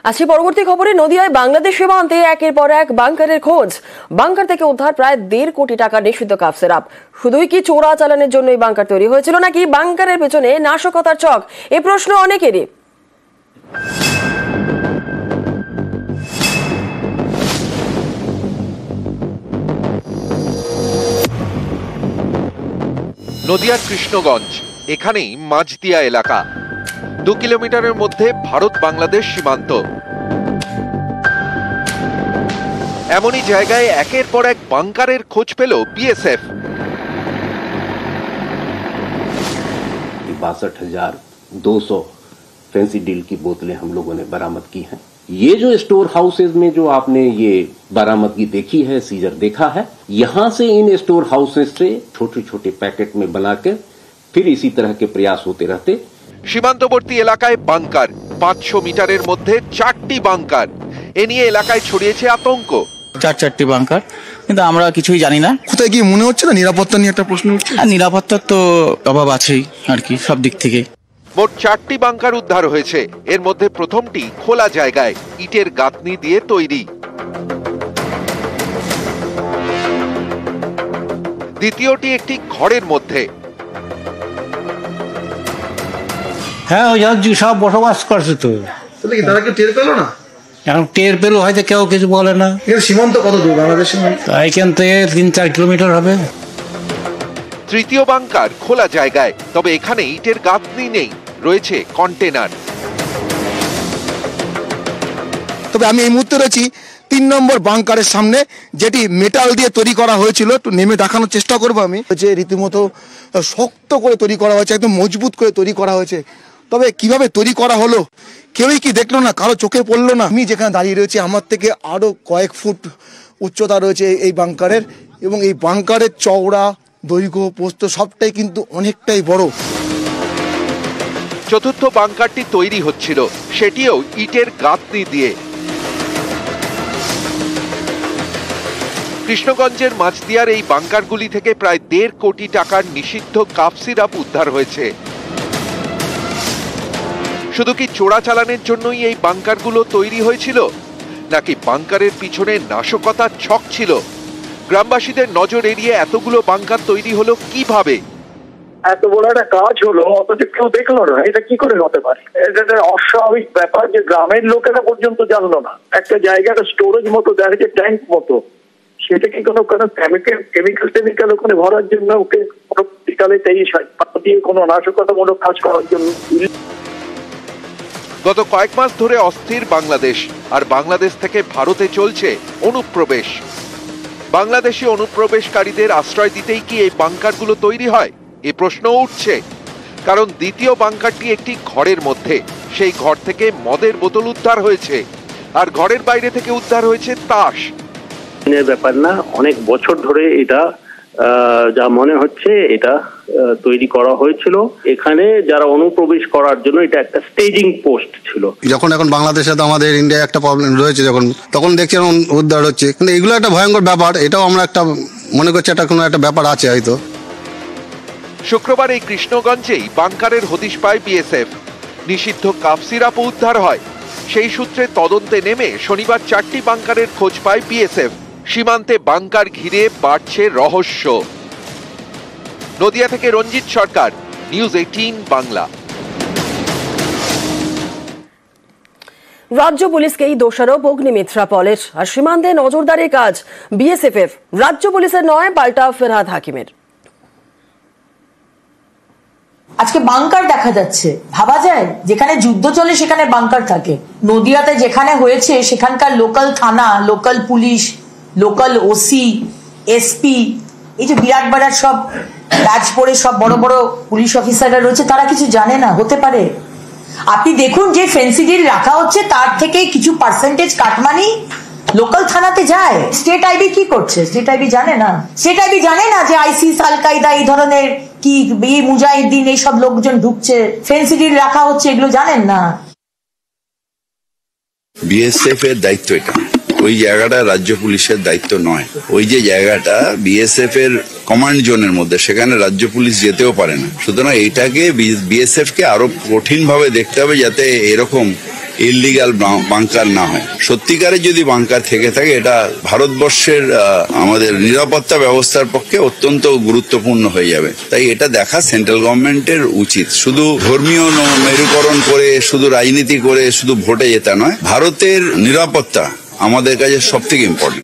আজকে পরবর্তী খবরে নদিয়ায় বাংলাদেশ সীমান্তে একের পর এক বাংকারের খোঁজ। বাংকার থেকে উদ্ধার প্রায় 1.5 কোটি টাকা নিষিদ্ধ কাপ সিরাপ। শুধুই কি চোরা চালানের জন্য এই বাংকার তৈরি হয়েছিল নাকি বাংকারের পেছনে নাশকতার ছক, এই প্রশ্ন অনেকেরই। নদিয়ার কৃষ্ণগঞ্জ, এখানেই মাঝদিয়া এলাকা। 2 কিলোমিটারের মধ্যে ভারত বাংলাদেশ সীমান্ত। এমনই জায়গায় একের পর এক বাংকারের খোঁজ পেল বিএসএফ। 62,200 फैंसी डील की बोतलें हम लोगों ने बरामद की हैं। ये जो स्टोर हाउसेज में जो आपने ये बरामदगी देखी है, सीजर देखा है, यहां से इन स्टोर हाउसेज से छोटे छोटे पैकेट में बनाकर फिर इसी तरह के प्रयास होते रहते। সীমান্তবর্তী এলাকায় বাংকার, 500 মিটারের মধ্যে 4টি বাংকার। এ নিয়ে এলাকায় ছড়িয়েছে আতঙ্ক। 4টি বাংকার, কিন্তু আমরা কিছুই জানি না। কোথায় গিয়ে মনে হচ্ছে না নিরাপত্তা নিয়ে একটা প্রশ্ন উঠছে। নিরাপত্তার তো অভাব আছেই আর কি, সব দিক থেকে। মোট 4টি বাংকার উদ্ধার হয়েছে। এর মধ্যে প্রথমটি খোলা জায়গায় ইটের গাঁথনি দিয়ে তৈরি। দ্বিতীয়টি একটি ঘরের মধ্যে। হ্যাঁ, ওই সব বসবাস করছে তো। তাহলে কি তারা কেউ টের পেলো না? এখন টের পেলো হয়তো, কেউ কিছু বলে না। সীমান্ত কত দূর বাংলাদেশ সীমান্ত? এখান থেকে 3-4 কিলোমিটার হবে। তৃতীয় বাংকার খোলা জায়গায়, তবে এখানে ইটের গাঁথনি নেই, রয়েছে কন্টেনার। তবে আমি এই মুহূর্তে রয়েছি 3 নম্বর বাংকারের সামনে, যেটি মেটাল দিয়ে তৈরি করা হয়েছিল। একটু নেমে দেখানোর চেষ্টা করবো আমি, যে রীতিমতো শক্ত করে তৈরি করা হয়েছে, একদম মজবুত করে তৈরি করা হয়েছে। তবে কিভাবে তৈরি করা হলো কেউই কি দেখলো না, কারো চোখে পড়লো না। আমি যেখানে দাঁড়িয়ে রয়েছি, আমার থেকে আরো কয়েক ফুট উচ্চতা রয়েছে এই বাংকারের, এবং এই বাংকারের চওড়া, দৈর্ঘ্য, প্রস্থ সবটাই কিন্তু অনেকটাই বড়। চতুর্থ বাংকারটি তৈরি হচ্ছিল, সেটিও ইটের গাঁথনি দিয়ে। কৃষ্ণগঞ্জের মাঝদিয়ার এই বাংকারগুলি থেকে প্রায় 1.5 কোটি টাকার নিষিদ্ধ কাপ সিরাপ উদ্ধার হয়েছে। শুধু কি চোরাচালানের জন্যই এই বাংকারগুলো তৈরি হয়েছিল, নাকি বাংকারের পিছনে নাশকতার ছক ছিল? গ্রামবাসীদের নজর এড়িয়ে এতগুলো বাংকার তৈরি হলো কিভাবে? এত বড় একটা কাজ হলো অথচ কেউ দেখলো না, এটা কি করে হতে পারে? এটা একটা অস্বাভাবিক ব্যাপার যে গ্রামের লোকেরা পর্যন্ত জানলো না। একটা জায়গাটা স্টোরেজ মতো দেখা যায়, ট্যাঙ্ক মতো, সেটা কি কোনো কেমিক্যাল ওখানে ভরার জন্য, ওকে বিকালে দিয়ে কোনো নাশকতামূলক কাজ করার জন্য। গত কয়েক মাস ধরে অস্থির বাংলাদেশ, আর বাংলাদেশ থেকে ভারতে চলছে অনুপ্রবেশ। বাংলাদেশি অনুপ্রবেশকারীদের আশ্রয় দিতেই কি এই বাংকারগুলো তৈরি হয়, এই প্রশ্ন উঠছে। কারণ দ্বিতীয় বাংকারটি একটি ঘরের মধ্যে, সেই ঘর থেকে মদের বোতল উদ্ধার হয়েছে, আর ঘরের বাইরে থেকে উদ্ধার হয়েছে তাস। ব্যাপার না, অনেক বছর ধরে এটা যা মনে হচ্ছে এটা তৈরি করা হয়েছিল। এখানে যারা অনুপ্রবেশ করার জন্য এটা একটা স্টেজিং পোস্ট ছিল। যখন এখন বাংলাদেশে তো আমাদের ইন্ডিয়া একটা প্রবলেম রয়েছে, তখন দেখছি উদ্ধার হচ্ছে, কিন্তু এগুলো একটা ভয়ঙ্কর ব্যাপার। এটাও আমরা একটা মনে করছি এটা কোনো একটা ব্যাপার আছে হয়তো। শুক্রবার এই কৃষ্ণগঞ্জেই বাংকারের হদিশ পায় বিএসএফ। নিষিদ্ধ কাপ সিরাপ উদ্ধার হয়। সেই সূত্রে তদন্তে নেমে শনিবার 4টি বাংকারের খোঁজ পায় বিএসএফ। সীমান্তে বাংকার ঘিরে বাড়ছে রহস্য। নদিয়া থেকে রঞ্জিত সরকার, নিউজ 18 বাংলা। রাজ্য পুলিশকেই দোষারোপ অগ্নিমিত্রা পলের, আর সীমান্তে নজরদারির কাজ বিএসএফ। রাজ্য পুলিশের নয়, পাল্টা ফেরহাদ হাকিমের। আজকে বাংকার দেখা যাচ্ছে, ভাবা যায় যেখানে যুদ্ধ চলে সেখানে বাংকার থাকে। নদিয়াতে যেখানে হয়েছে সেখানকার লোকাল থানা, local police, local OC, SP, এই যে বিরাট বিরাট সব ব্যাচ পরে সব বড় বড় পুলিশ অফিসাররা রয়েছে, তারা কিছু জানে না হতে পারে? আপনি দেখুন, যে ফেন্সি ডিল রাখা হচ্ছে তার থেকে কিছু পার্সেন্টেজ কাটমানি লোকাল থানাতে যায়। স্টেট আইবি কি করছে? স্টেট আইবি জানে না। স্টেট আইবি জানে না যে আইসিস, আল কায়দা, এই ধরনের কি মুজাহিদিন এইসব লোকজন ঢুকছে, ফেন্সি ডিল রাখা হচ্ছে, এগুলো জানেন না। বিএসএফ এর দায়িত্ব এটা, ওই জায়গাটা রাজ্য পুলিশের দায়িত্ব নয়। ওই যে জায়গাটা বিএসএফ এর কমান্ড জোনের মধ্যে, সেখানে রাজ্য পুলিশ যেতেও পারে না। সুতরাং এটাকে বিএসএফ কে আরো কঠিন ভাবে দেখতে হবে, যাতে এরকম ইললিগাল বাংকার না হয়। সত্যিকারে যদি বাংকার থেকে থাকে এটা ভারতবর্ষের আমাদের নিরাপত্তা ব্যবস্থার পক্ষে অত্যন্ত গুরুত্বপূর্ণ হয়ে যাবে। তাই এটা দেখা সেন্ট্রাল গভর্নমেন্টের উচিত। শুধু ধর্মীয় মেরুকরণ করে, শুধু রাজনীতি করে, শুধু ভোটে জেতা নয়, ভারতের নিরাপত্তা আমাদের কাছে সব থেকে ইম্পর্টেন্ট।